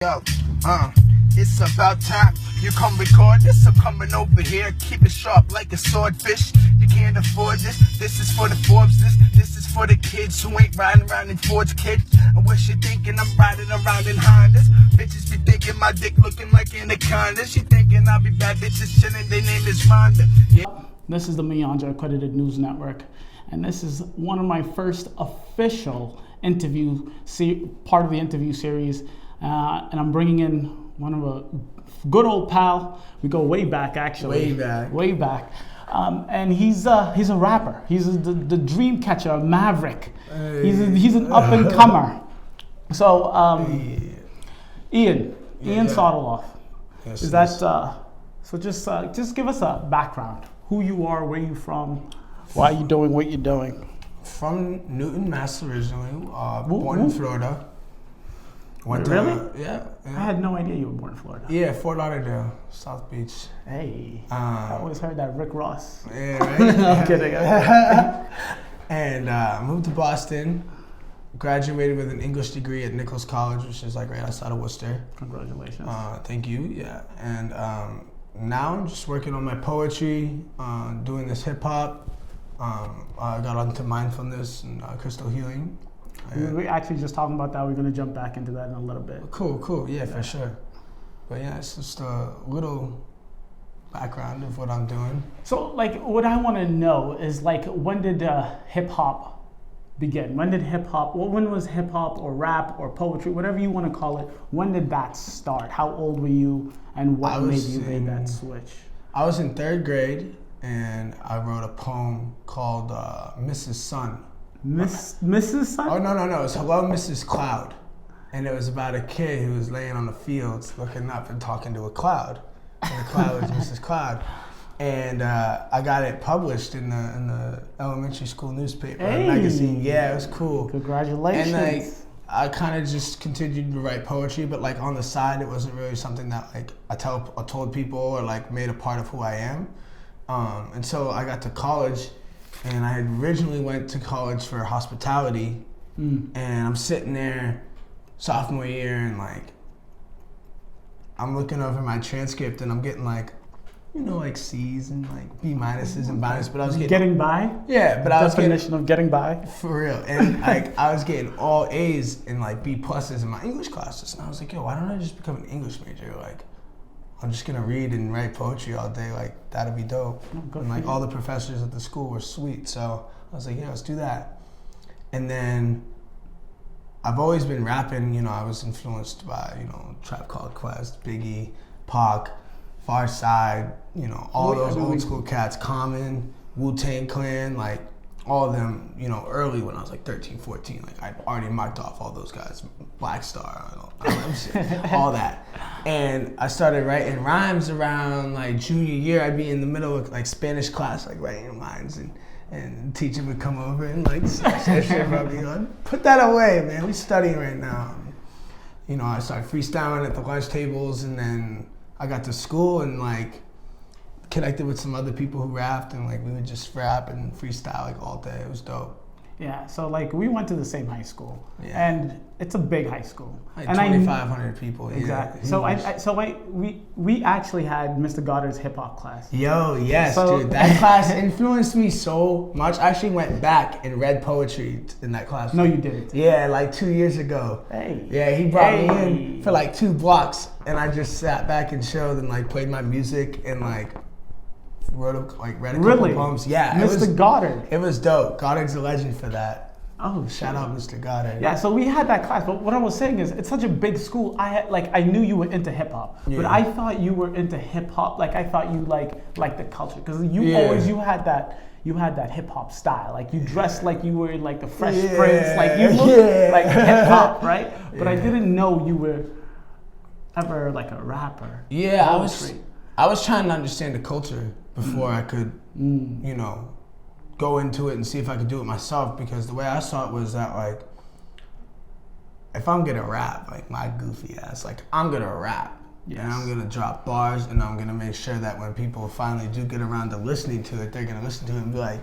Yo, it's about time you come record this. I'm coming over here, keep it sharp like a swordfish. You can't afford this. This is for the Forbes. This is for the kids who ain't riding around in Ford's kids. And what you thinking? I'm riding around in Hondas. Bitches be thinking my dick looking like anaconda. She thinking I'll be bad bitches chilling. Their name is Rhonda. Yeah. This is the MANN Accredited News Network, and this is one of my first official part of the interview series. And I'm bringing in one of a good old pal. We go way back, actually. Way back. And he's a rapper. He's the dream catcher, a maverick. Hey. He's an up and comer. So, Ian Sotoloff. Yes, is that so? Just give us a background. Who you are, where you from, why you doing what you're doing. From Newton, Mass. Originally, born in Florida. Really? Yeah. I had no idea you were born in Florida. Yeah, Fort Lauderdale, South Beach. Hey, I always heard that Rick Ross. Yeah, right? I'm kidding. And moved to Boston, graduated with an English degree at Nichols College, which is like right outside of Worcester. Congratulations. Thank you, yeah. And now I'm just working on my poetry, doing this hip hop. I got onto mindfulness and crystal healing. We're actually just talking about that. We're going to jump back into that in a little bit. Cool. Yeah, for sure. But yeah, it's just a little background of what I'm doing. So, like, what I want to know is, like, when did hip hop begin? When was hip hop or rap or poetry, whatever you want to call it, when did that start? How old were you, and what made you make that switch? I was in 3rd grade, and I wrote a poem called Mrs. Sun. Mrs. Sun? Oh, no. It was Hello, Mrs. Cloud. And it was about a kid who was laying on the fields looking up and talking to a cloud. And the cloud was Mrs. Cloud. And I got it published in the elementary school newspaper magazine. Yeah, it was cool. Congratulations. And like, I kind of just continued to write poetry, but like on the side, it wasn't really something that like I told people or like made a part of who I am. And so I got to college. And I had originally went to college for hospitality, and I'm sitting there sophomore year, and like I'm looking over my transcript, and I'm getting like, like C's and like B minuses and minuses, but I was getting by. Yeah, but I was definition of getting by for real, and like I was getting all A's and like B pluses in my English classes, and I was like, yo, why don't I just become an English major? Like, I'm just gonna read and write poetry all day. Like, that'd be dope. And like all the professors at the school were sweet, so I was like, yeah, let's do that. And then I've always been rapping. I was influenced by Trap Called Quest, Biggie, Pac, Far Side. All those old school cats, Common, Wu-Tang Clan, like all of them. Early when I was like 13, 14, like I'd already marked off all those guys. Black Star, all that. And I started writing rhymes around like junior year. I'd be in the middle of like Spanish class, like writing lines, and the teacher would come over and like say shit about me. Like, put that away, man. We studying right now. I started freestyling at the lunch tables, and then I got to school and like connected with some other people who rapped, and like we would just rap and freestyle like all day. It was dope. Yeah, so like we went to the same high school, and it's a big high school, like 2,500 people. Exactly. Yeah, so we actually had Mr. Goddard's hip hop class. Yo, yes, dude, that class influenced me so much. I actually went back and read poetry in that class. No, you didn't. Yeah, like 2 years ago. Hey. Yeah, he brought me in for like 2 blocks, and I just sat back and chilled and like played my music and like read a couple poems. Yeah, Mr. Goddard. It was dope. Goddard's a legend for that. Oh, shout out Mr. Goddard. Yeah, so we had that class, but what I was saying is, it's such a big school. I knew you were into hip hop, but I thought you were into hip hop. Like I thought you like the culture, because you had that hip hop style. Like you dressed like you were like the Fresh Prince. Like you looked like hip hop, right? But I didn't know you were ever like a rapper. Yeah, I was trying to understand the culture before I could, go into it and see if I could do it myself, because the way I saw it was that, like, if I'm gonna rap, like my goofy ass, like I'm gonna rap, and I'm gonna drop bars, and I'm gonna make sure that when people finally do get around to listening to it, they're gonna listen to it and be like,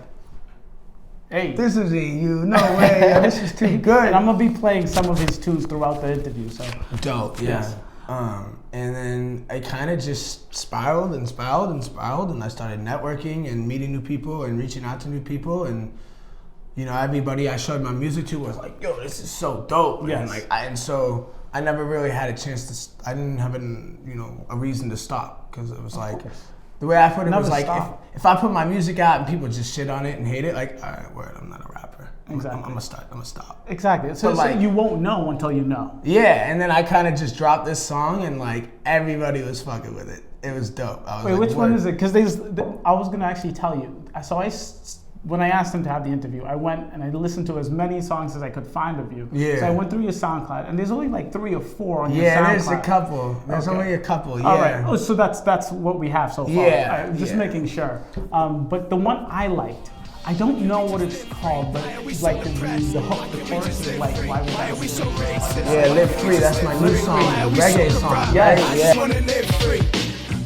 hey, this is you, no way, this is too good. And I'm gonna be playing some of his tunes throughout the interview, so. Dope, yeah. Yes. And then I kind of just spiraled and spiraled and spiraled, and I started networking and meeting new people and reaching out to new people, and you know, everybody I showed my music to was like, "Yo, this is so dope!" Yes. And like, and so I never really had a chance to. I didn't have a reason to stop, because it was like the way I put it Never was like stop. if I put my music out and people just shit on it and hate it, like, all right, word, I'm not a rapper. Exactly. I'm gonna stop. Exactly. So, But, like, you won't know until you know. Yeah, and then I kind of just dropped this song, and like everybody was fucking with it. It was dope. I was Wait, like, which one word. is it? Because I was gonna actually tell you. So when I asked him to have the interview, I went and I listened to as many songs as I could find of you. Yeah. So I went through your SoundCloud, and there's only like 3 or 4 on your SoundCloud. Yeah, there's a couple. There's Okay. only a couple. Yeah. All right. Oh, so that's what we have so far. Yeah, Just yeah. making sure. But the one I liked, I don't know what it's called, but it's like the hook, the chorus is like, why would I listen to it? Yeah, Live Free. That's my new song, the reggae song. Yes. Yeah. Wanna live free.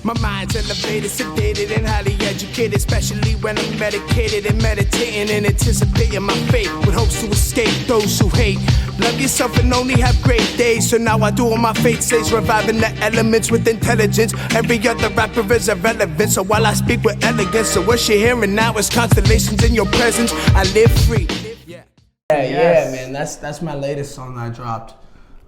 My mind's elevated, sedated, and highly educated, especially when I'm medicated and meditating and anticipating my fate with hopes to escape those who hate. Love yourself and only have great days. So now I do all my fate stays, reviving the elements with intelligence. Every other rapper is irrelevant, so while I speak with elegance, so what you're hearing now is constellations in your presence. I live free. Yeah. Yeah, man. That's my latest song that I dropped.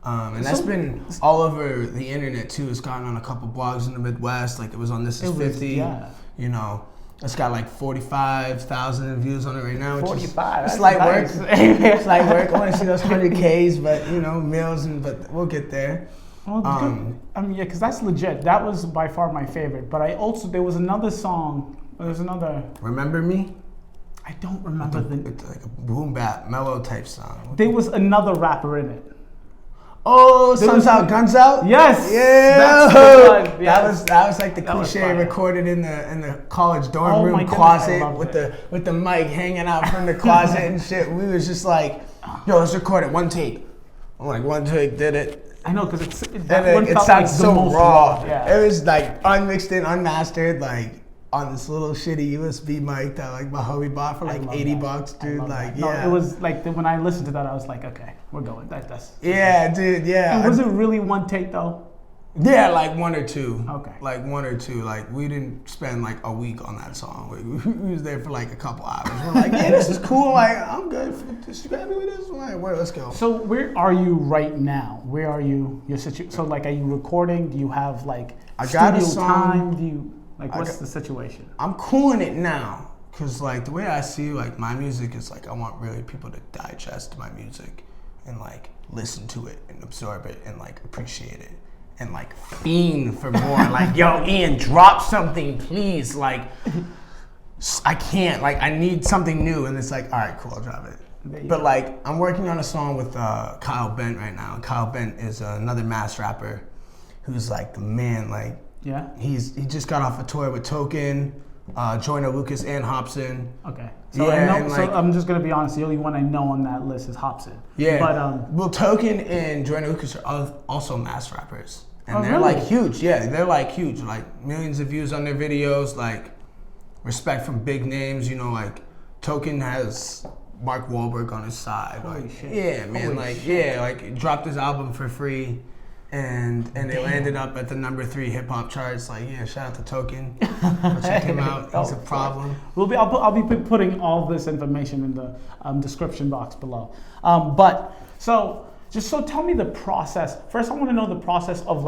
And that's been all over the internet too. It's gotten on a couple blogs in the Midwest. Like it was on This Is 50. Yeah. You know, it's got like 45,000 views on it right now. Which 45. It's That's light nice. work. It's light work. I want to see those 100Ks, but you know, mils, but we'll get there. Well, good. I mean, yeah, because that's legit. That was by far my favorite. But there was another song. There's another. Remember Me? I don't remember It's like a boom bap, mellow type song. There was another rapper in it. Oh, Sun's Out, Guns Out? Yes! Yeah. That's the one, yes. That was like the That was cliche fire. recorded in the college dorm Oh my room goodness, I closet loved with the mic hanging out from the closet and shit. We was just like, yo, let's record it, one take. I'm like, one take, did it. I know, because And that one it felt sounds like so the most raw. Yeah. It was like unmixed and unmastered, like on this little shitty USB mic that like my homie bought for I like love $80, that. I dude. love Like, that. No, yeah. it was like when I listened to that, I was like, okay, we're going. That's. Yeah, dude, yeah. And was it really one take though? Yeah, like 1 or 2. Okay. Like 1 or 2. Like we didn't spend like a week on that song. We was there for like a couple hours. We're like, yeah, this is cool. Like I'm good. Just grab me with this one. Where? Let's go. So where are you right now? Where are you? Your situation. So like, are you recording? Do you have like I got a studio song. time? Do you like what's the situation? I'm cooling it now, cause like the way I see like my music is like I want really people to digest my music and like listen to it and absorb it and like appreciate it and like fiend for more. Like, yo, Ian, drop something, please. Like, I can't. Like, I need something new, and it's like, all right, cool, I'll drop it. But like, I'm working on a song with Kyle Bent right now. And Kyle Bent is another mass rapper who's like the man. Like, Yeah. he just got off a tour with Token, Joyner Lucas, and Hobson. Okay. So Yeah, I know. and, So like- I'm just gonna be honest. The only one I know on that list is Hobson. Yeah. But well, Token and Joyner Lucas are also mass rappers, and Oh, they're really? like huge. Yeah, they're like huge. Like millions of views on their videos. Like respect from big names. You know, like Token has Mark Wahlberg on his side. Holy Like, shit. yeah, man. Holy like, shit. yeah, like dropped his album for free. And they landed up at the number 3 hip hop charts. Like, yeah, shout out to Token. Go check him out. He's a problem. I'll be putting all this information in the description box below. But tell me the process. First, I want to know the process of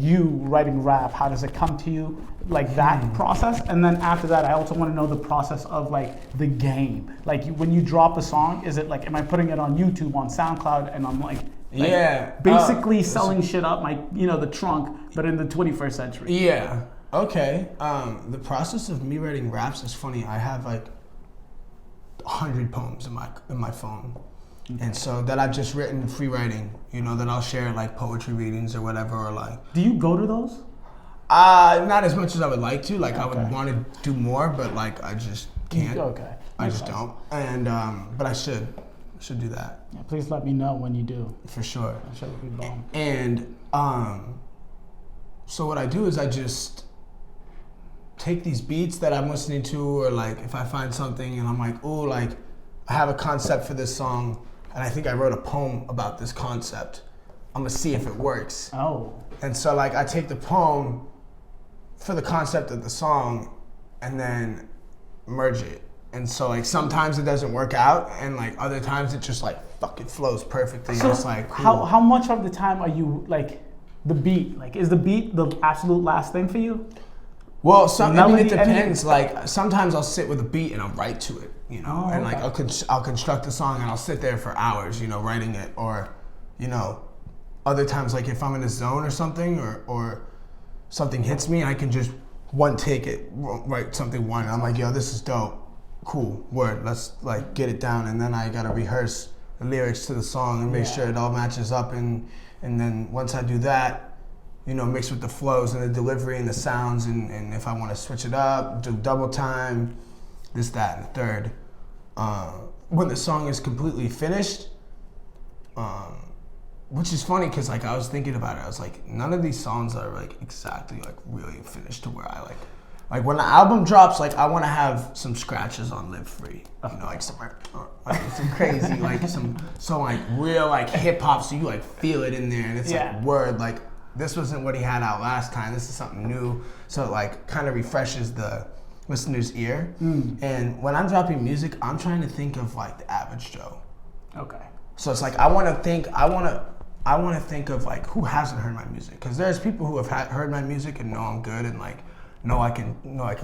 you writing rap. How does it come to you, like that process? And then after that, I also want to know the process of like the game. Like when you drop a song, is it like, am I putting it on YouTube, on SoundCloud, and I'm like Yeah. basically selling shit up the trunk, but in the 21st century. Yeah. Okay. The process of me writing raps is funny. I have like 100 poems in my phone, and so that I've just written free writing. That I'll share like poetry readings or whatever, or like. Do you go to those? Not as much as I would like to. Like I Okay. would want to do more, but like I just can't. Okay. I Makes just sense. don't. And but I should do that Yeah, please let me know when you do. for sure. That shit would be bomb. And so what I do is I just take these beats that I'm listening to, or like if I find something and I'm like, oh, like I have a concept for this song, and I think I wrote a poem about this concept. I'm gonna see if it works. Oh. And so like I take the poem for the concept of the song and then merge it. And so like sometimes it doesn't work out, and like other times it just like fucking flows perfectly. So and it's like cool. how much of the time are you like the beat? Like, is the beat the absolute last thing for you? Well, I mean, it Melody, depends. Like sometimes I'll sit with a beat and I'll write to it, you know, and like I'll construct a song and I'll sit there for hours, you know, writing it. Or, you know, other times like if I'm in a zone or something, or something hits me, I can just one take it, write something one. And I'm like, yo, this is dope, cool, word. Let's like get it down, and then I gotta rehearse the lyrics to the song and make sure it all matches up, and then once I do that, you know, mix with the flows and the delivery and the sounds, and if I want to switch it up, do double time, this, that, and the third. When the song is completely finished, which is funny because like I was thinking about it, I was like, none of these songs are like exactly like really finished to where I like when the album drops, like I want to have some scratches on Live Free, you know, like some crazy like some like real like hip hop, so you like feel it in there, and it's like word, like this wasn't what he had out last time, this is something new, so it like kind of refreshes the listener's ear. And when I'm dropping music, I'm trying to think of like the average Joe. Okay. So it's like I want to think of like who hasn't heard my music, because there's people who have heard my music and know I'm good and like know I can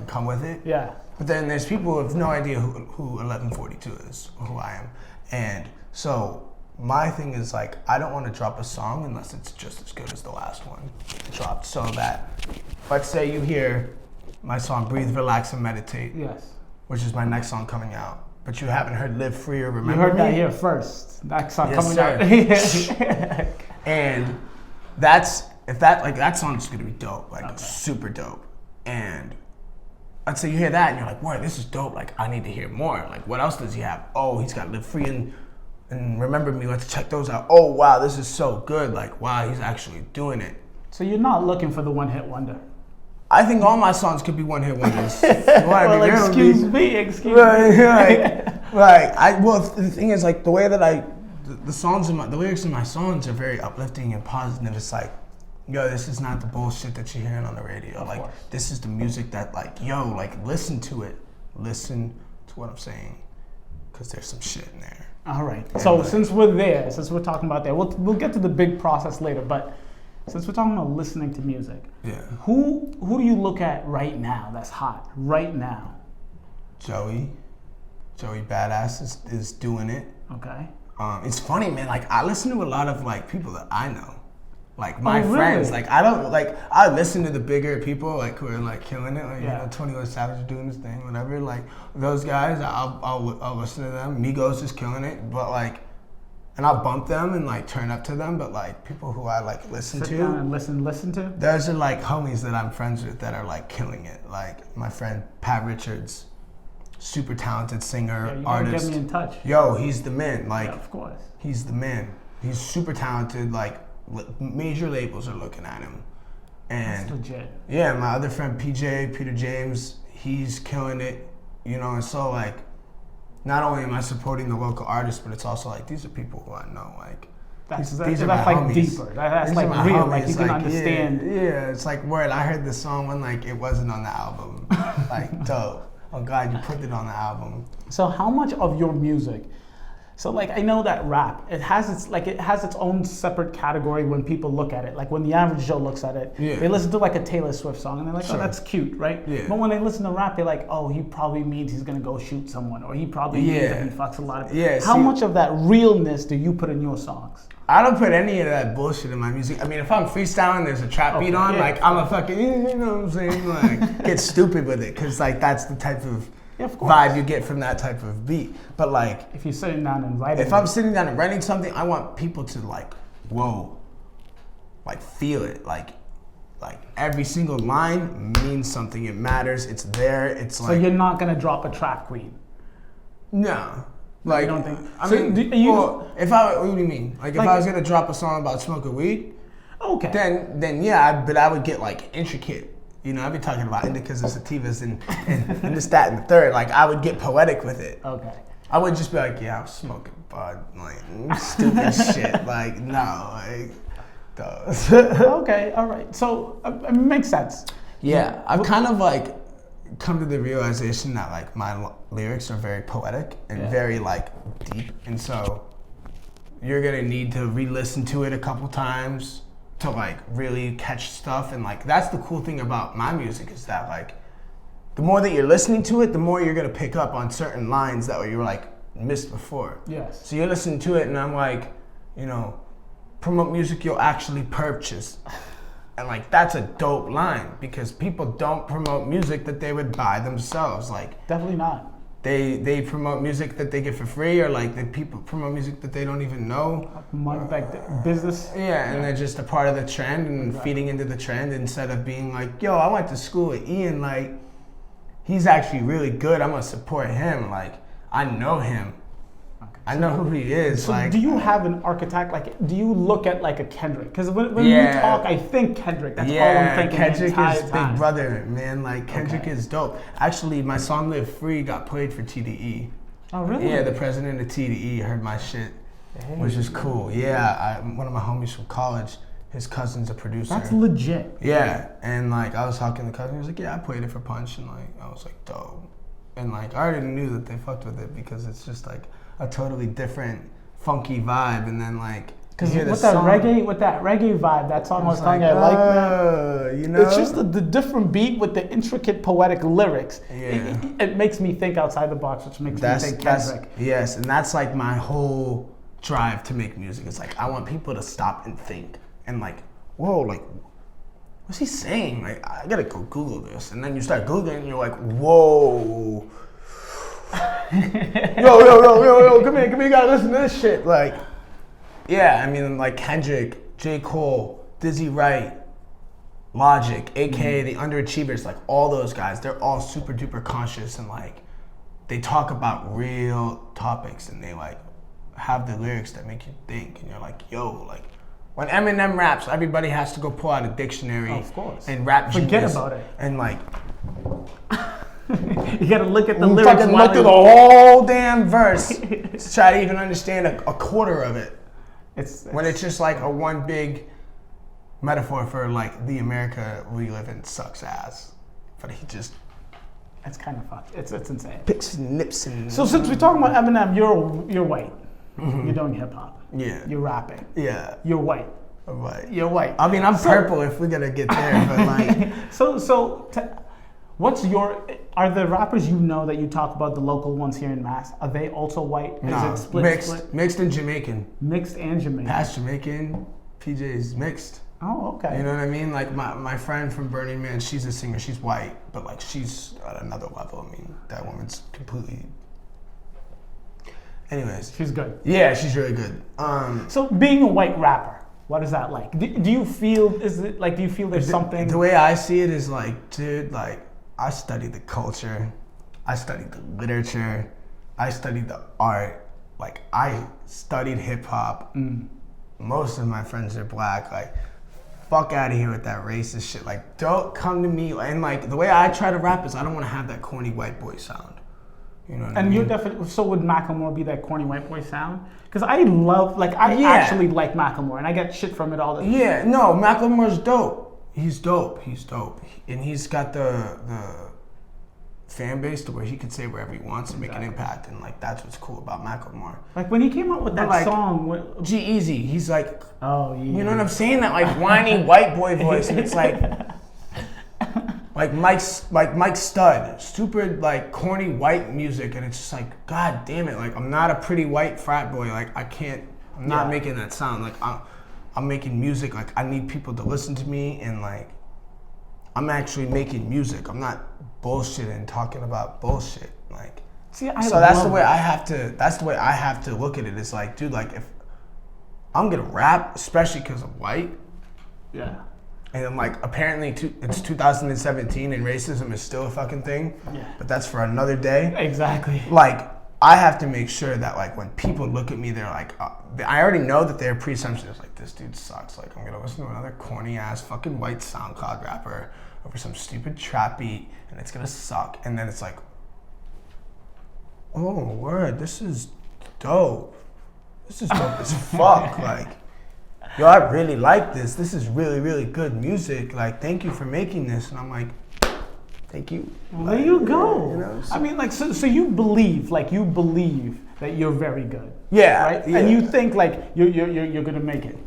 come with it. Yeah. But then there's people who have no idea who 1142 is or who I am, and so my thing is like I don't want to drop a song unless it's just as good as the last one dropped. So that, let's say you hear my song Breathe, Relax, and Meditate. Yes. Which is my next song coming out, but you haven't heard Live Free or Remember Me. You heard that here first. That song coming out. And that song's gonna be dope, like super dope. And let's say you hear that and you're like, "Boy, this is dope. Like, I need to hear more. Like, what else does he have? Oh, he's got Live Free and Remember Me. Let's check those out. Oh, wow, this is so good. Like, wow, he's actually doing it." So you're not looking for the one-hit wonder. I think all my songs could be one-hit wonders. Well, excuse me. Well, the thing is, like, the way that the lyrics in my songs are very uplifting and positive. It's like, yo, this is not the bullshit that you're hearing on the radio. Like, this is the music that, like, yo, like, listen to it. Listen to what I'm saying, because there's some shit in there. All right. So since we're talking about that, we'll get to the big process later, but since we're talking about listening to music, who do you look at right now that's hot right now? Joey Badass is doing it. Okay. It's funny, man. Like I listen to a lot of like people that I know, like my friends. Like I listen to the bigger people like who are like killing it. Like you know, 21 Savage doing his thing, whatever. Like those guys, I'll listen to them. Migos is killing it, but like. And I'll bump them and like turn up to them, but like people who I like listen to. Sit down and listen to? Those are like homies that I'm friends with that are like killing it. Like my friend Pat Richards, super talented singer, artist. Get me in touch. Yo, he's the man. Like, of course. He's the man. He's super talented. Like major labels are looking at him. And that's legit. Yeah, my other friend Peter James, he's killing it. You know, and so like. Not only am I supporting the local artists, but it's also like these are people who I know. Like these are my like homies. Deeper. That's like real. Homies. Like you can understand. Yeah, it's like word. I heard this song when like it wasn't on the album. Like dope. I'm glad you put it on the album. So how much of your music? So like I know that rap, it has its own separate category when people look at it. Like when the average Joe looks at it, they listen to like a Taylor Swift song and they're like, oh, that's cute, right? Yeah. But when they listen to rap, they're like, oh, he probably means he's gonna go shoot someone, or he probably means that he fucks a lot of people. Yeah, how much of that realness do you put in your songs? I don't put any of that bullshit in my music. I mean, if I'm freestyling, there's a trap beat on, like I'm a fucking, you know what I'm saying? Like get stupid with it, cause like that's the type of vibe you get from that type of beat. But like, if you're sitting down and writing, if I'm sitting down and writing something, I want people to like, whoa, like feel it. Like every single line means something. It matters. It's there. It's like. So you're not gonna drop a trap queen? No. Like, you don't think? I mean, what do you mean? Like if I was gonna drop a song about smoking weed, okay, then yeah, but I would get like intricate. You know, I'd be talking about indicas and sativas and this, that, and the third. Like, I would get poetic with it. Okay. I would just be like, yeah, I'm smoking bud. Like, stupid shit. Like, no. Like, though. Okay, all right. So it makes sense. Yeah, I've kind of like come to the realization that like my lyrics are very poetic and very like deep, and so you're gonna need to re-listen to it a couple times to like really catch stuff. And like that's the cool thing about my music is that like the more that you're listening to it, the more you're gonna pick up on certain lines that you were like missed before. Yes. So you're listening to it, and I'm like, you know, promote music you'll actually purchase. And like that's a dope line because people don't promote music that they would buy themselves. Like Definitely not. they promote music that they get for free, or like people promote music that they don't even know. Like business. Yeah, and they're just a part of the trend and feeding into the trend instead of being like, yo, I went to school with Ian, like he's actually really good. I'm gonna support him. Like I know him. I know who he is. So like, do you have an archetype? Like, do you look at like a Kendrick? Because when you talk, I think Kendrick. That's all I'm thinking. Kendrick the entire is time. Big Brother, man. Like Kendrick is dope. Actually, my song "Live Free" got played for TDE. Oh really? Yeah, the president of TDE heard my shit, which is cool. Yeah, one of my homies from college, his cousin's a producer. That's legit. Yeah, and like I was talking to the cousin, he was like, "Yeah, I played it for Punch," and like I was like, "Dope," and like I already knew that they fucked with it because it's just like a totally different funky vibe, and then like because with that reggae vibe, that song was telling you I like that. You know, it's just the different beat with the intricate poetic lyrics. Yeah, it makes me think outside the box, which makes me think Kendrick. Yes, and that's like my whole drive to make music. It's like I want people to stop and think and like, whoa, like what's he saying? Like I gotta go Google this, and then you start Googling, and you're like, whoa. yo, come here, you gotta listen to this shit. Like, yeah, I mean, like Kendrick, J. Cole, Dizzy Wright, Logic, aka the Underachievers, like all those guys, they're all super duper conscious and like they talk about real topics and they like have the lyrics that make you think, and you're like, yo, like when Eminem raps, everybody has to go pull out a dictionary and rap Forget about it. And like you gotta look at the lyrics. Fucking look through the whole damn verse to try to even understand a quarter of it. When it's just like a one big metaphor for like the America we live in sucks ass. But he just it's kind of fun. It's insane. Picks and nips and so since we're talking about Eminem, you're white. You're doing hip hop. Yeah. You're rapping. Yeah. You're white. I'm white. You're white. I mean, I'm purple if we're gonna get there, but like. Are the rappers you know that you talk about, the local ones here in Mass, are they also white? No, is it split? Mixed and Jamaican. Mixed and Jamaican. Past Jamaican, PJ's mixed. Oh, okay. You know what I mean? Like my friend from Burning Man, she's a singer, she's white, but like she's at another level. I mean, that woman's completely... Anyways. She's good. Yeah, she's really good. So being a white rapper, what is that like? Do you feel, do you feel there's something... The way I see it is like, dude, like, I studied the culture, I studied the literature, I studied the art, like I studied hip hop. Most of my friends are black. Like, fuck out of here with that racist shit. Like, don't come to me. And like the way I try to rap is I don't want to have that corny white boy sound. You know what I mean? You're definitely, so would Macklemore be that corny white boy sound? Because I love, like I actually like Macklemore and I get shit from it all the time. Yeah, no, Macklemore's dope. He's dope. And he's got the fan base to where he can say whatever he wants and make an impact, and like that's what's cool about Macklemore. Like when he came out with that like, song, G-Eazy, he's like, oh yeah, you know what I'm saying? That like whiny white boy voice, and it's like Mike Stud, stupid like corny white music, and it's just like, god damn it, like I'm not a pretty white frat boy, like I'm not making that sound, like I'm making music, like I need people to listen to me, and like I'm actually making music. I'm not bullshitting, talking about bullshit. Like, that's the way I have to look at it. It's like, dude, like if I'm gonna rap, especially because I'm white. Yeah. And like apparently it's 2017 and racism is still a fucking thing. Yeah. But that's for another day. Exactly. Like I have to make sure that like when people look at me, they're like, I already know that their presumption is like, this dude sucks. Like I'm gonna listen to another corny ass fucking white SoundCloud rapper over some stupid trap beat, and it's gonna suck. And then it's like, oh word, this is dope. This is dope as fuck. Like, yo, I really like this. This is really, really good music. Like, thank you for making this. And I'm like, thank you. Well, there you go. You know, I mean, like, so you believe that you're very good. Yeah. Right? Yeah. And you think like you're gonna make it.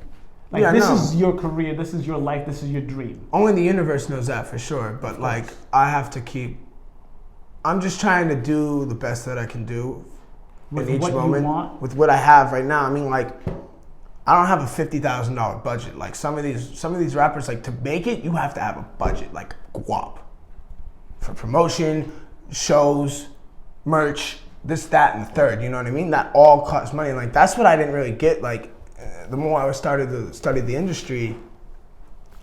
Like Yeah, this no. is your career, this is your life, this is your dream. Only the universe knows that for sure. But like, I have to keep. I'm just trying to do the best that I can do With in each what you moment want? with what I have right now. I mean, like, I don't have a $50,000 budget. Like some of these rappers, like to make it, you have to have a budget, like guap, for promotion, shows, merch, this, that, and the third. You know what I mean? That all costs money. And like that's what I didn't really get. Like the more I started to study the industry,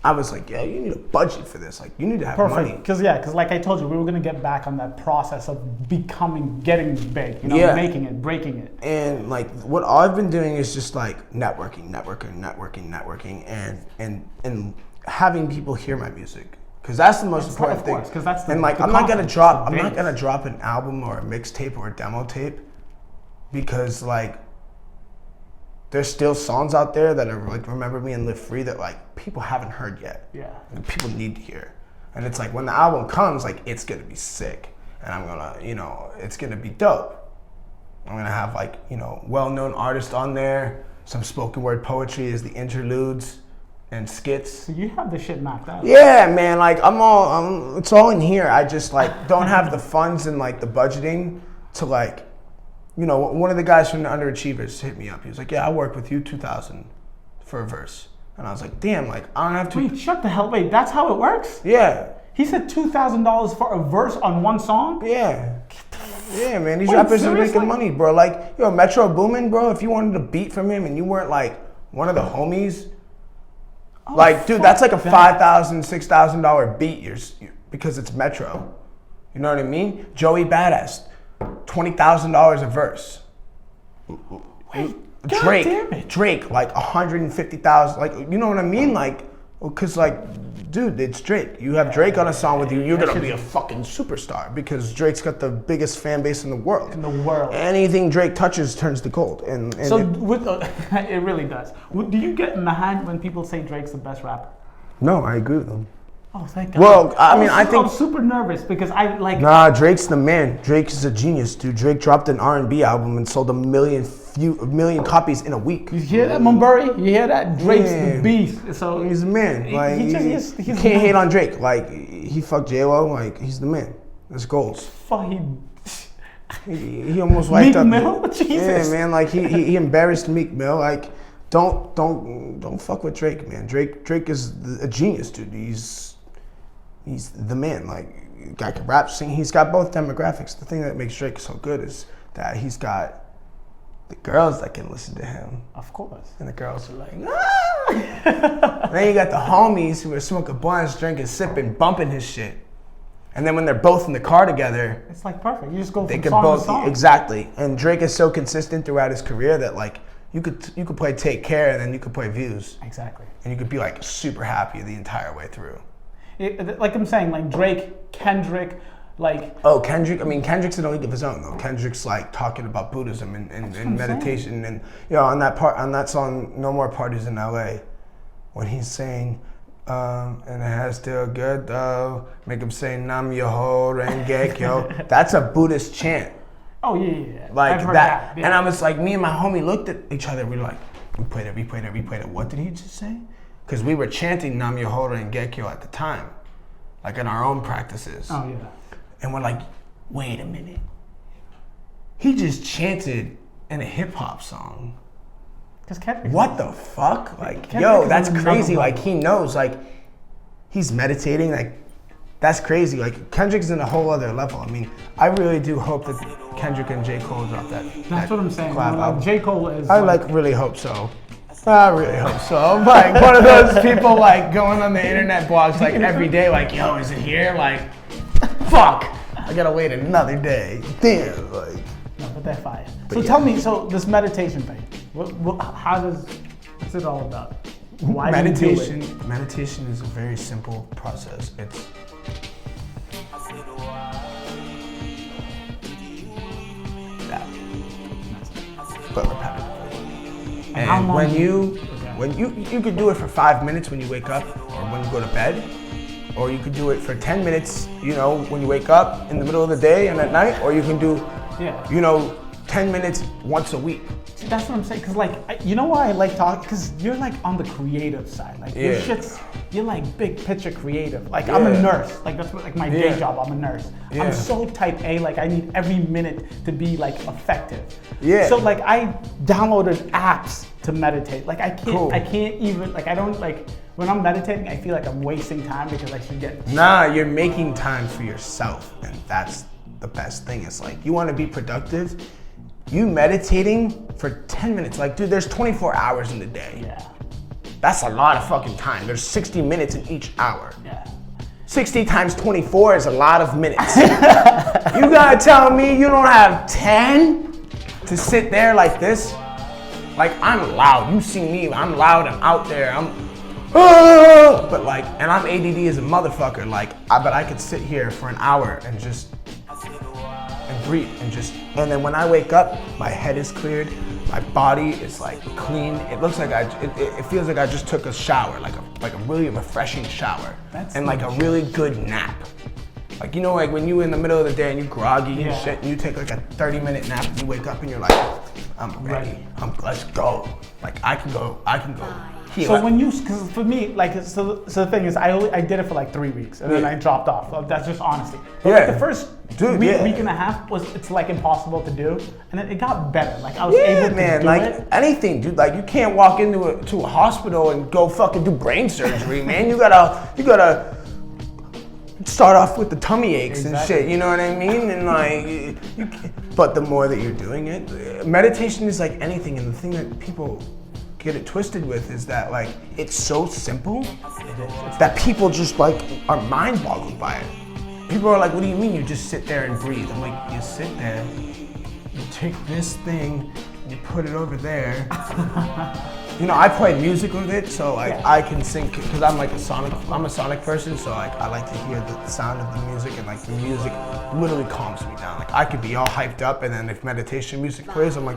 I was like, yeah, you need a budget for this. Like, you need to have money. Because like I told you, we were gonna get back on that process of getting big, you know, Yeah. making it, breaking it. And like, what I've been doing is just like networking, and having people hear my music. Because that's the most important thing. Because that's the, and like, the I'm not gonna confidence, drop the base. an album or a mixtape or a demo tape, because like, there's still songs out there that are like Remember Me and Live Free that like people haven't heard yet. Yeah. And people need to hear. And it's like when the album comes, like it's gonna be sick. And I'm gonna, you know, it's gonna be dope. I'm gonna have like, you know, well-known artists on there, some spoken word poetry as the interludes and skits. So you have this shit knocked out. Yeah, man, like it's all in here. I just like don't have the funds and like the budgeting to like, you know, one of the guys from the Underachievers hit me up. He was like, yeah, I'll work with you $2,000 for a verse. And I was like, damn, like, I don't have to. Wait, shut the hell, wait, that's how it works? Yeah. He said $2,000 for a verse on one song? Yeah. Yeah, man, these Wait, rappers are seriously? making money, bro. Like, yo, Metro Boomin, bro, if you wanted a beat from him and you weren't like one of the homies, like, dude, that's like a $5,000, $6,000 beat because it's Metro. You know what I mean? Joey Badass, $20,000 a verse. Wait, Drake, God damn it. Drake, like 150,000. Like, you know what I mean? Like, because like, dude, it's Drake. You have Drake on a song with you, you're gonna be a fucking superstar because Drake's got the biggest fan base in the world. Anything Drake touches turns to gold. And so it really does. Do you get mad when people say Drake's the best rapper? No, I agree with them. Oh, thank God. Well, I think I'm super nervous because I like. Nah, Drake's the man. Drake is a genius, dude. Drake dropped an R&B album and sold a million copies in a week. You hear that, Mumbury? You hear that? Drake's the beast. So he's the man. Like, he's you can't hate on Drake. Like, he fucked J-Lo. Like, he's the man. That's goals. Fuck, He almost wiped up. Meek Mill? Jesus. Yeah, man. Like, he embarrassed Meek Mill. Like, don't fuck with Drake, man. Drake is a genius, dude. He's the man. Like, guy can rap, sing. He's got both demographics. The thing that makes Drake so good is that he's got the girls that can listen to him. Of course. And the girls are like, ah! And then you got the homies who are smoking blunts, drinking, sipping, bumping his shit. And then when they're both in the car together, it's like perfect. You just go they from could song both to song. Exactly. And Drake is so consistent throughout his career that like you could play Take Care and then you could play Views. Exactly. And you could be like super happy the entire way through. Like I'm saying, like Drake, Kendrick, like. Oh, Kendrick. I mean, Kendrick's in a league of his own though. Kendrick's like talking about Buddhism and meditation, and you know, on that song, No More Parties in LA, when he's saying, and it has still good though, make him say Nam Myoho Renge Kyo. That's a Buddhist chant. Oh yeah. Like I've heard that. Yeah. And I was like, me and my homie looked at each other. We were like, we played it. What did he just say? Because we were chanting Nam Myoho Renge Kyo at the time, like in our own practices. Oh yeah. And we're like, wait a minute. He just chanted in a hip hop song. What the fuck? Like, yo, that's crazy. Like, he knows. Like, he's meditating. Like, that's crazy. Like, Kendrick's in a whole other level. I mean, I really do hope that Kendrick and J. Cole drop that. That's what I'm saying. Like, J. Cole is. I really hope so. I really hope so. I'm like one of those people like going on the internet blogs like every day, like, yo, is it here? Like, fuck, I gotta wait another day. Damn, like. No, but they're fire. So tell me, so this meditation thing, what's it all about? Why meditation? do you do it? Meditation is a very simple process. It's that, but repetitive. And when you When you could do it for 5 minutes when you wake up or when you go to bed, or you could do it for 10 minutes, when you wake up in the middle of the day and at night, or you can do, 10 minutes once a week. See, that's what I'm saying, because you know why I like talking? Because you're on the creative side. You're big picture creative. I'm a nurse. That's what, my day job, I'm a nurse. Yeah. I'm so type A, I need every minute to be effective. Yeah. So I downloaded apps to meditate. I can't, Cool. I can't even, I don't, when I'm meditating, I feel like I'm wasting time because I should get. Nah, you're making time for yourself, and that's the best thing. It's you want to be productive, you meditating for 10 minutes. Dude, there's 24 hours in the day. Yeah. That's a lot of fucking time. There's 60 minutes in each hour. Yeah. 60 times 24 is a lot of minutes. You gotta tell me you don't have 10 to sit there like this? I'm loud. You see me, I'm loud, I'm out there, but and I'm ADD as a motherfucker. But I could sit here for an hour and just breathe and then when I wake up, my head is cleared, my body is clean. It looks like it feels like I just took a shower, like a really refreshing shower, and a really good nap. When you in the middle of the day and you groggy and shit, and you take a 30-minute nap and you wake up and you're I'm ready. Let's go. I can go. So when because for me, so the thing is, I did it for 3 weeks and then I dropped off. That's just honesty. But the first week and a half it's impossible to do, and then it got better. I was able to do it. Anything, dude. You can't walk into a hospital and go fucking do brain surgery, man. You gotta start off with the tummy aches and shit. You know what I mean? And but the more that you're doing it, meditation is anything, and the thing that people get it twisted with is that it's so simple that people just are mind boggled by it. People are what do you mean you just sit there and breathe? I'm you sit there, you take this thing, you put it over there. I play music with it, so I can sing because I'm a sonic person, so I like to hear the sound of the music, and the music literally calms me down. I could be all hyped up, and then if meditation music plays, I'm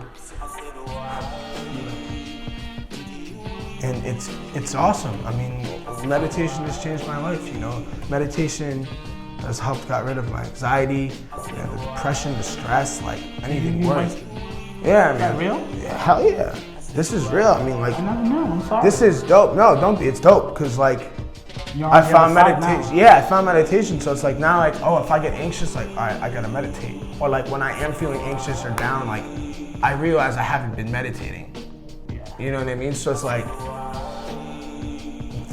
and it's awesome. Meditation has changed my life. Meditation has helped got rid of my anxiety, the depression, the stress, anything worse. Yeah, man. Is that real? Yeah, hell yeah. This is real. I never know. I'm sorry. This is dope. No, don't be. It's dope because I found meditation. Yeah, I found meditation. So it's now if I get anxious, all right, I gotta meditate. Or when I am feeling anxious or down, I realize I haven't been meditating. You know what I mean? So it's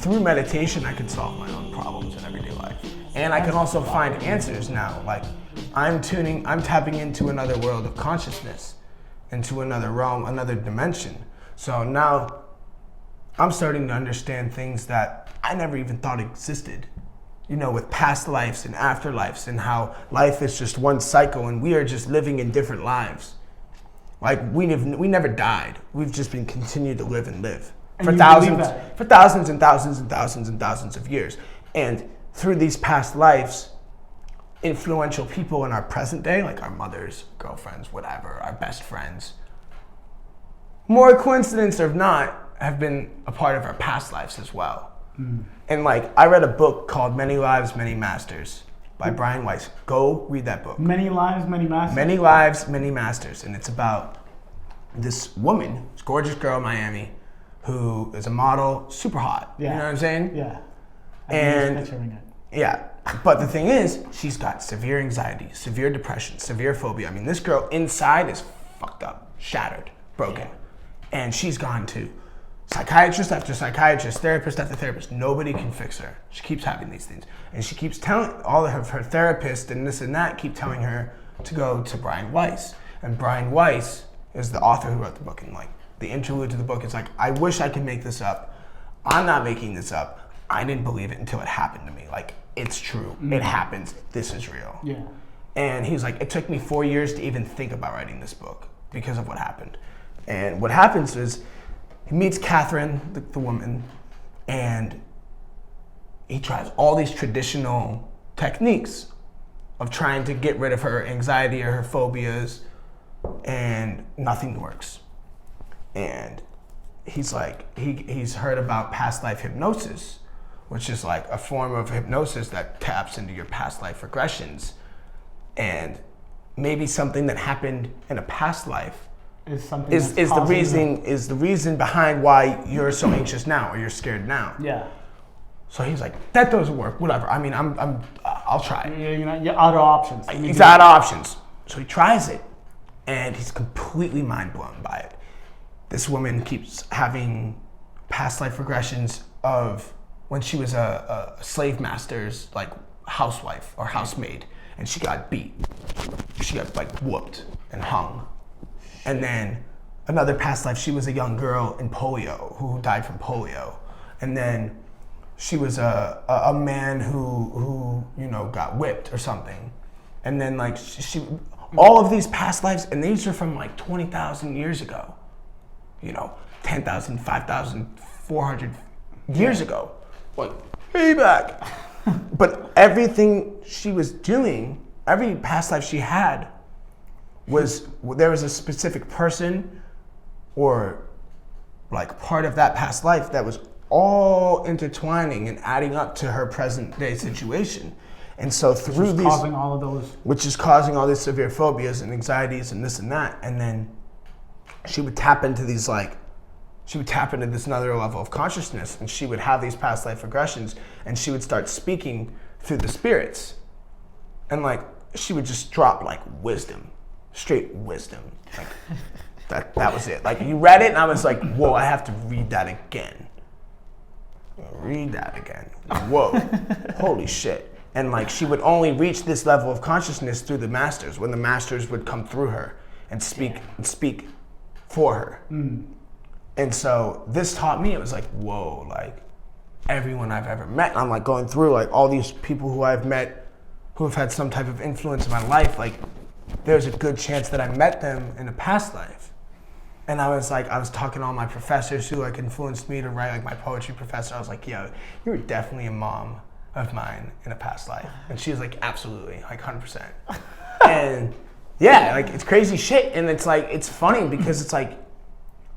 through meditation, I can solve my own problems in everyday life. And I can also find answers now. I'm tapping into another world of consciousness, into another realm, another dimension. So now I'm starting to understand things that I never even thought existed. With past lives and afterlives, and how life is just one cycle and we are just living in different lives. We never died. We've just been continued to live and live for thousands and thousands and thousands and thousands of years. And through these past lives, influential people in our present day, our mothers, girlfriends, whatever, our best friends, more coincidence or not, have been a part of our past lives as well. And I read a book called Many Lives, Many Masters by Brian Weiss. Go read that book. Many Lives, Many Masters? Many Lives, Many Masters. And it's about this woman, this gorgeous girl in Miami, who is a model, super hot. Yeah. You know what I'm saying? Yeah. And picturing it. Yeah. But the thing is, she's got severe anxiety, severe depression, severe phobia. This girl inside is fucked up, shattered, broken. Yeah. And she's gone to psychiatrist after psychiatrist, therapist after therapist. Nobody can fix her. She keeps having these things. And she keeps telling all of her therapists and this and that keep telling her to go to Brian Weiss. And Brian Weiss is the author who wrote the book. And the interlude to the book is I wish I could make this up. I'm not making this up. I didn't believe it until it happened to me. It's true. It happens. This is real. Yeah. And he was it took me 4 years to even think about writing this book because of what happened. And what happens is he meets Catherine, the woman, and he tries all these traditional techniques of trying to get rid of her anxiety or her phobias, and nothing works. And he's like, he's heard about past life hypnosis, which is like a form of hypnosis that taps into your past life regressions. And maybe something that happened in a past life is the reason behind why you're so anxious now or you're scared now. Yeah. So he's like, that doesn't work. Whatever. I mean, I'll try it. You're out of options. He's out of options. So he tries it, and he's completely mind blown by it. This woman keeps having past life regressions of when she was a slave master's like housewife or housemaid, and she got beat. She got like whooped and hung. And then another past life, she was a young girl in polio who died from polio. And then she was a man who got whipped or something. And then like she all of these past lives, and these are from like 20,000 years ago. 10,000, 5,000, 400 years ago. Like, way back. But everything she was doing, every past life she had, there was a specific person or like part of that past life that was all intertwining and adding up to her present day situation. And so through these, causing all of those, which is causing all these severe phobias and anxieties and this and that. And then she would tap into this another level of consciousness, and she would have these past life regressions, and she would start speaking through the spirits. And like, she would just drop like wisdom, straight wisdom. Like that was it. Like, you read it and I was like, whoa, I have to read that again. Whoa, holy shit. And like, she would only reach this level of consciousness through the masters, when the masters would come through her and speak for her. And so this taught me, it was like, whoa, like everyone I've ever met, and I'm like going through like all these people who I've met who have had some type of influence in my life, like there's a good chance that I met them in a past life. And I was talking to all my professors who like influenced me to write, like my poetry professor. I was like, yo, you were definitely a mom of mine in a past life. And she was like, absolutely, like 100%. And yeah, like it's crazy shit. And it's like, it's funny because it's like,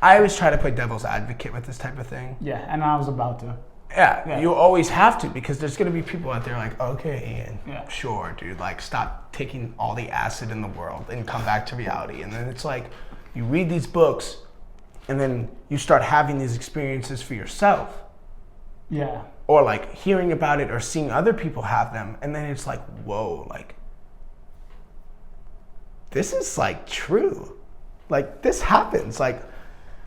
I always try to play devil's advocate with this type of thing. Yeah, and I was about to. Yeah, you always have to, because there's gonna be people out there like, okay, Ian, sure, dude, like stop taking all the acid in the world and come back to reality. And then it's like, you read these books and then you start having these experiences for yourself. Yeah. Or like hearing about it or seeing other people have them, and then it's like, whoa, like this is like true. Like this happens. Like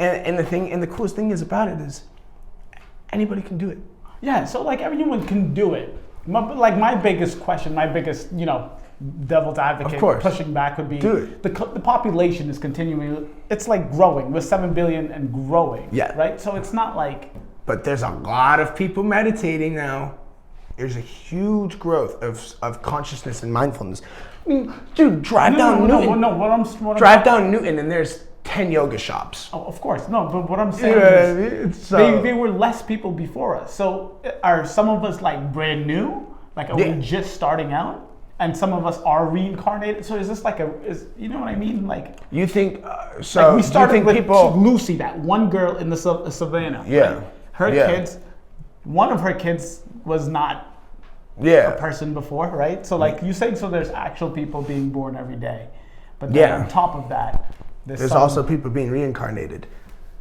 and the coolest thing is about it is anybody can do it. Yeah, so like everyone can do it. My biggest question, my biggest, devil's advocate pushing back would be the population is continuing, it's like growing. We're 7 billion and growing. Yeah. Right? So it's not like. But there's a lot of people meditating now. There's a huge growth of consciousness and mindfulness. I mean, dude, drive down Newton and there's 10 yoga shops. Oh, of course. No, but what I'm saying is they were less people before us. So are some of us like brand new? Like are we just starting out? And some of us are reincarnated. So is this like you know what I mean? Like you think so? Like we started with people... Lucy, that one girl in the savannah. Yeah. Right? Her kids, one of her kids was not a person before, right? So like you saying, so there's actual people being born every day, but then on top of that, there's also people being reincarnated.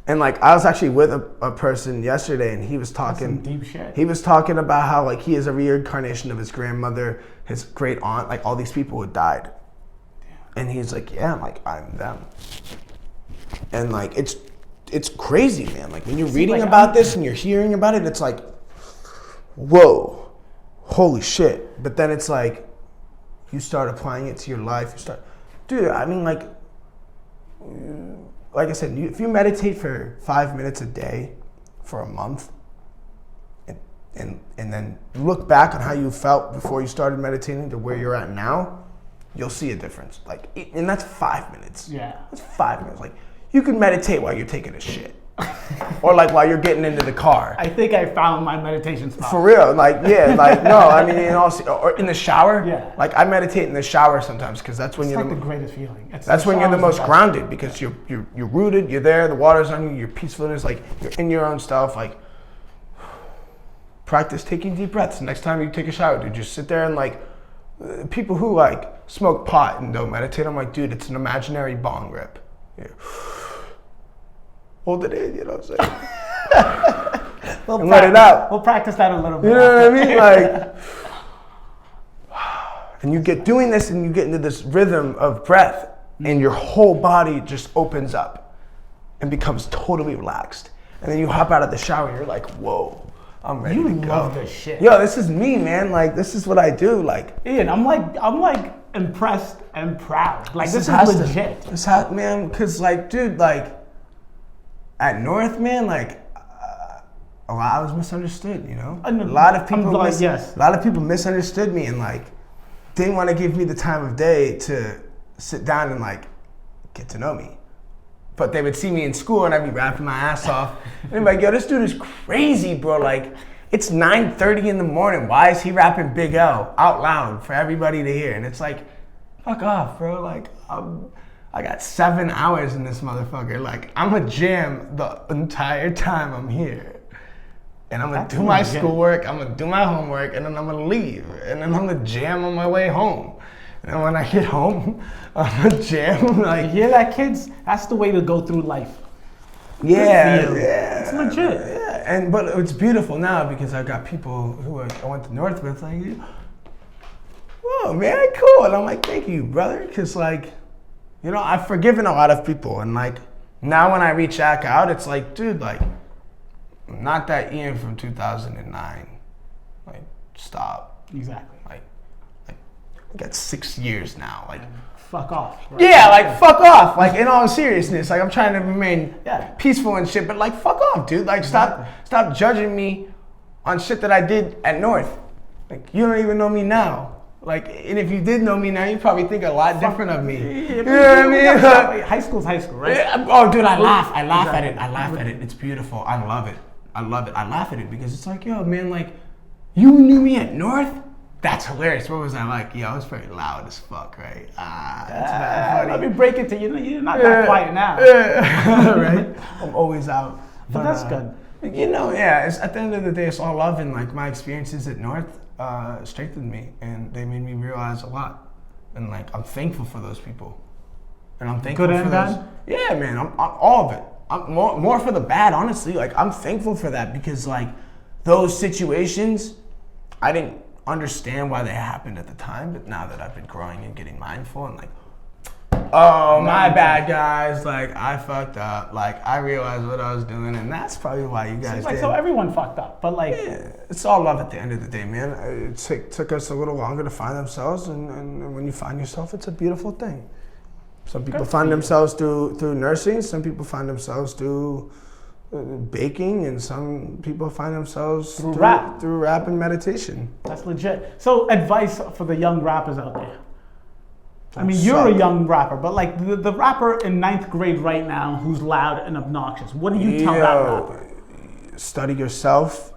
And like I was actually with a person yesterday, and he was talking deep shit. He was talking about how like he is a reincarnation of his grandmother, his great aunt, like all these people who died. And he's like, yeah, I'm them. And like it's crazy, man. Like when you're reading about this and you're hearing about it, it's like, whoa, holy shit. But then it's like, you start applying it to your life. Dude, I mean, like I said, if you meditate for 5 minutes a day for a month, and then look back on how you felt before you started meditating to where you're at now, you'll see a difference. Like, and that's 5 minutes. Yeah. That's 5 minutes. Like, you can meditate while you're taking a shit. or like while you're getting into the car. I think I found my meditation spot. For real, like yeah, like no, I mean, or in the shower. Yeah. Like I meditate in the shower sometimes because that's when It's you're like the greatest feeling. that's when you're the most grounded because you're rooted, you're there, the water's on you, your peacefulness, like you're in your own stuff. Like practice taking deep breaths. Next time you take a shower, dude, just sit there and like people who like smoke pot and don't meditate. I'm like, dude, it's an imaginary bong rip. Yeah. Hold it in, you know what I'm saying? And let it out. We'll practice that a little bit. You know what I mean? Like, and you get doing this and you get into this rhythm of breath and your whole body just opens up and becomes totally relaxed. And then you hop out of the shower and you're like, whoa, I'm ready to go. You love this shit. Yo, this is me, man. Like, this is what I do. Like, Ian, I'm like impressed and proud. Like, this is legit. Man, because like, dude, like, at North, man, like, I was misunderstood, you know? A lot of people misunderstood me and like didn't want to give me the time of day to sit down and like get to know me. But they would see me in school and I'd be rapping my ass off. And they'd be like, yo, this dude is crazy, bro. Like, it's 9:30 in the morning. Why is he rapping Big L out loud for everybody to hear? And it's like, fuck off, bro. Like, I got 7 hours in this motherfucker. Like, I'm gonna jam the entire time I'm here. And I'm gonna do my schoolwork, I'm gonna do my homework, and then I'm gonna leave. And then I'm gonna jam on my way home. And when I get home, I'm gonna jam. Like, you hear that, kids? That's the way to go through life. Yeah. It's legit. Yeah, but it's beautiful now because I've got people who I went to North with, like, whoa, man, cool. And I'm like, thank you, brother. Because, like, you know, I've forgiven a lot of people. And, like, now when I reach back out, it's like, dude, like, I'm not that Ian from 2009. Like, stop. Exactly. Like I got 6 years now. Like, fuck off. Right? Yeah, like, fuck off. Like, in all seriousness, like, I'm trying to remain peaceful and shit, but, like, fuck off, dude. Like, stop judging me on shit that I did at North. Like, you don't even know me now. Like, and if you did know me now, you probably think a lot different of me. You know what I mean? High school's high school, right? Yeah. Oh, dude, I laugh at it. I laugh at it. It's beautiful. I love it. I laugh at it because it's like, yo, man, like, you knew me at North? That's hilarious. What was I like? Yeah, I was very loud as fuck, right? That's not funny. Let me break it to you. You're not that quiet now. Right? I'm always out. But that's good. You know, yeah, at the end of the day, it's all love. And, like, my experiences at North strengthened me. And they made me realize a lot. And, like, I'm thankful for those people. And I'm thankful good for and those. bad? Yeah, man. I'm all of it. I'm more for the bad, honestly. Like, I'm thankful for that because, like, those situations, I didn't understand why they happened at the time, but now that I've been growing and getting mindful and like, oh, my bad, guys, like, I fucked up, like, I realized what I was doing, and that's probably why you guys did. So everyone fucked up, but like, yeah, it's all love at the end of the day, man. It took us a little longer to find themselves, and when you find yourself, it's a beautiful thing. Some people find themselves through nursing, some people find themselves through baking, and some people find themselves through rap and meditation. That's legit. So, advice for the young rappers out there. I mean, you're a young rapper, but like the rapper in 9th grade right now who's loud and obnoxious, what do you tell that rapper? Study yourself,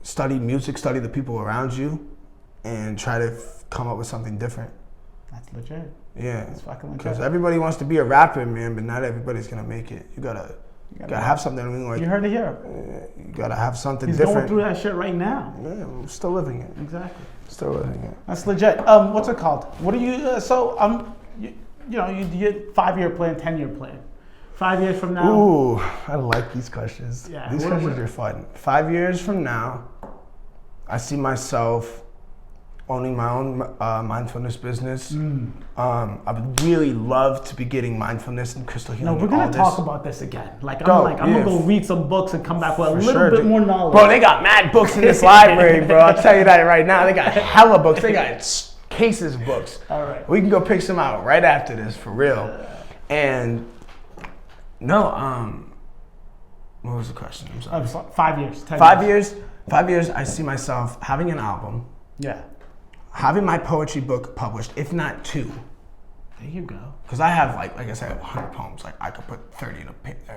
study music, study the people around you, and try to come up with something different. That's legit. Yeah, that's fucking legit. Because everybody wants to be a rapper, man, but not everybody's gonna make it. You gotta have something. I mean, like, you heard it here. You gotta have something He's different. He's going through that shit right now. Yeah, I'm still living it. Exactly. Still living it. That's legit. What's it called? What do you? You know, you get 5-year plan, 10-year plan. 5 years from now. Ooh, I like these questions. Yeah, these questions are fun. 5 years from now, I see myself owning my own mindfulness business. I would really love to be getting mindfulness and crystal healing. No, we're gonna talk about this again. I'm gonna go read some books and come back with a little bit more knowledge. Bro, they got mad books in this library, bro. I'll tell you that right now. They got hella books. They got cases of books. All right. We can go pick some out right after this, for real. And no, what was the question? I'm sorry. 5 years. 10 years. 5 years. I see myself having an album. Yeah. Having my poetry book published, if not 2, There you go. Because I have like I said, 100 poems. Like I could put 30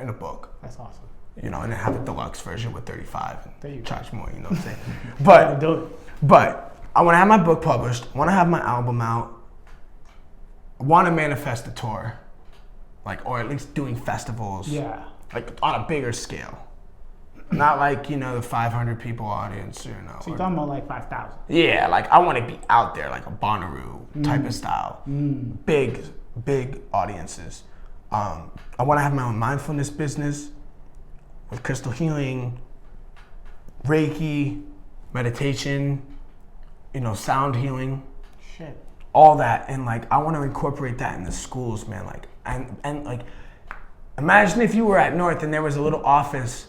in a book. That's awesome. You know, and then have a deluxe version with 35 There you and go. charge more. You know what I'm saying? Gotta do it. But I want to have my book published. I want to have my album out. I want to manifest a tour, like, or at least doing festivals. Yeah. Like on a bigger scale. Not like, you know, the 500 people audience, you know. So you're talking about like 5,000. Yeah, like I want to be out there, like a Bonnaroo type of style. Big audiences. I want to have my own mindfulness business with crystal healing, Reiki, meditation, you know, sound healing. Shit. All that, and like I want to incorporate that in the schools, man. Like and like, imagine if you were at North and there was a little office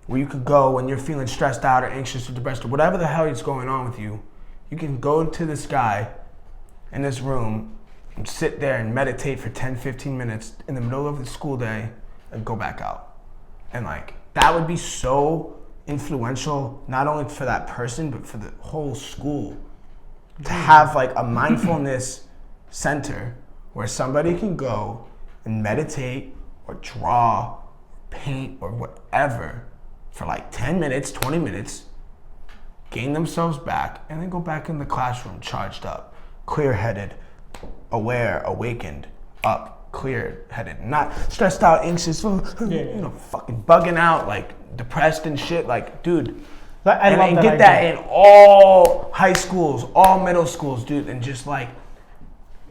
where you could go when you're feeling stressed out or anxious or depressed or whatever the hell is going on with you. You can go to this guy in this room and sit there and meditate for 10-15 minutes in the middle of the school day and go back out. And like that would be so influential, not only for that person but for the whole school. To have like a mindfulness center where somebody can go and meditate or draw, or paint or whatever for like 10 minutes, 20 minutes, gain themselves back, and then go back in the classroom charged up, clear-headed, aware, awakened, up, clear-headed, not stressed out, anxious, you know, fucking bugging out, like depressed and shit. Like, dude. I love and get that in all high schools, all middle schools, dude. And just like,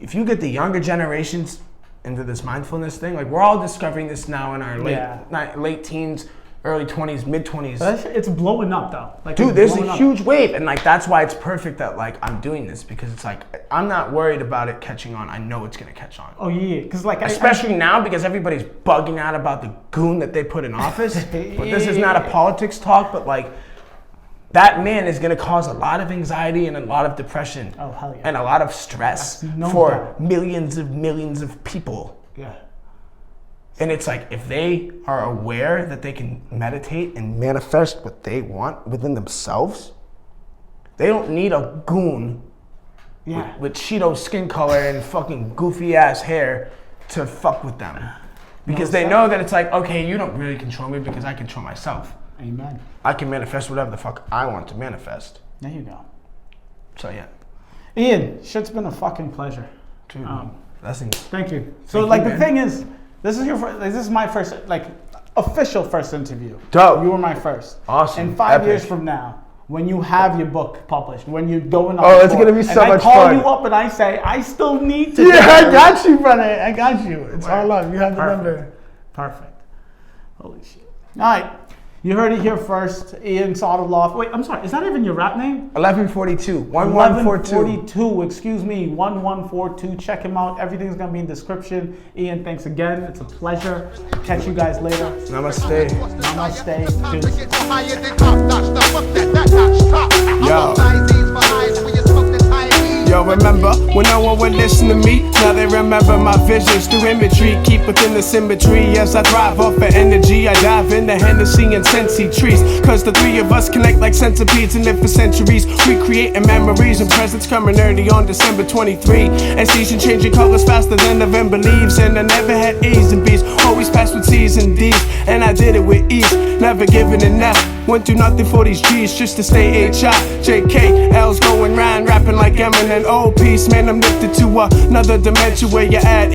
if you get the younger generations into this mindfulness thing, like we're all discovering this now in our late teens, early 20s, mid 20s. It's blowing up though. Like, dude, there's a huge wave, and like that's why it's perfect that like I'm doing this, because it's like I'm not worried about it catching on. I know it's gonna catch on. Oh yeah, because like especially now, because everybody's bugging out about the goon that they put in office. But this is not a politics talk, but like. That man is going to cause a lot of anxiety and a lot of depression. Oh, hell yeah. And a lot of stress for millions of people. Yeah. And it's like, if they are aware that they can meditate and manifest what they want within themselves, they don't need a goon with Cheeto skin color and fucking goofy ass hair to fuck with them. Because they know that it's like, okay, you don't really control me because I control myself. Amen. I can manifest whatever the fuck I want to manifest. There you go. So yeah. Ian, shit's been a fucking pleasure. Dude, blessings. Thank you. So like the thing is, this is my first like official first interview. Dope. You were my first. Awesome. And 5 years from now, when you have your book published, when you're going on it's gonna be so much fun. I call you up and I say, I still need to. Yeah, I got you, brother. I got you. It's all love. You have the number. Perfect. Holy shit. All right. You heard it here first. Ian Sotoloff. Wait, I'm sorry. Is that even your rap name? 1142. 1142. 1142. Excuse me. 1142. Check him out. Everything's going to be in the description. Ian, thanks again. It's a pleasure. Catch you guys later. Namaste. Namaste. Yo, remember when no one would listen to me? Now they remember my visions through imagery. Keep within the symmetry as I thrive off of energy. I dive into Hennessy and Sensi trees. Cause the three of us connect like centipedes and live for centuries. Recreating memories and presents coming early on December 23. And season changing colors faster than November leaves. And I never had A's and B's. Always passed with C's and D's. And I did it with ease. Never giving enough. Went through nothing for these G's just to stay H.I. JK, L's going round rapping like Eminem. Old peace, man, I'm lifted to another dimension where you're at.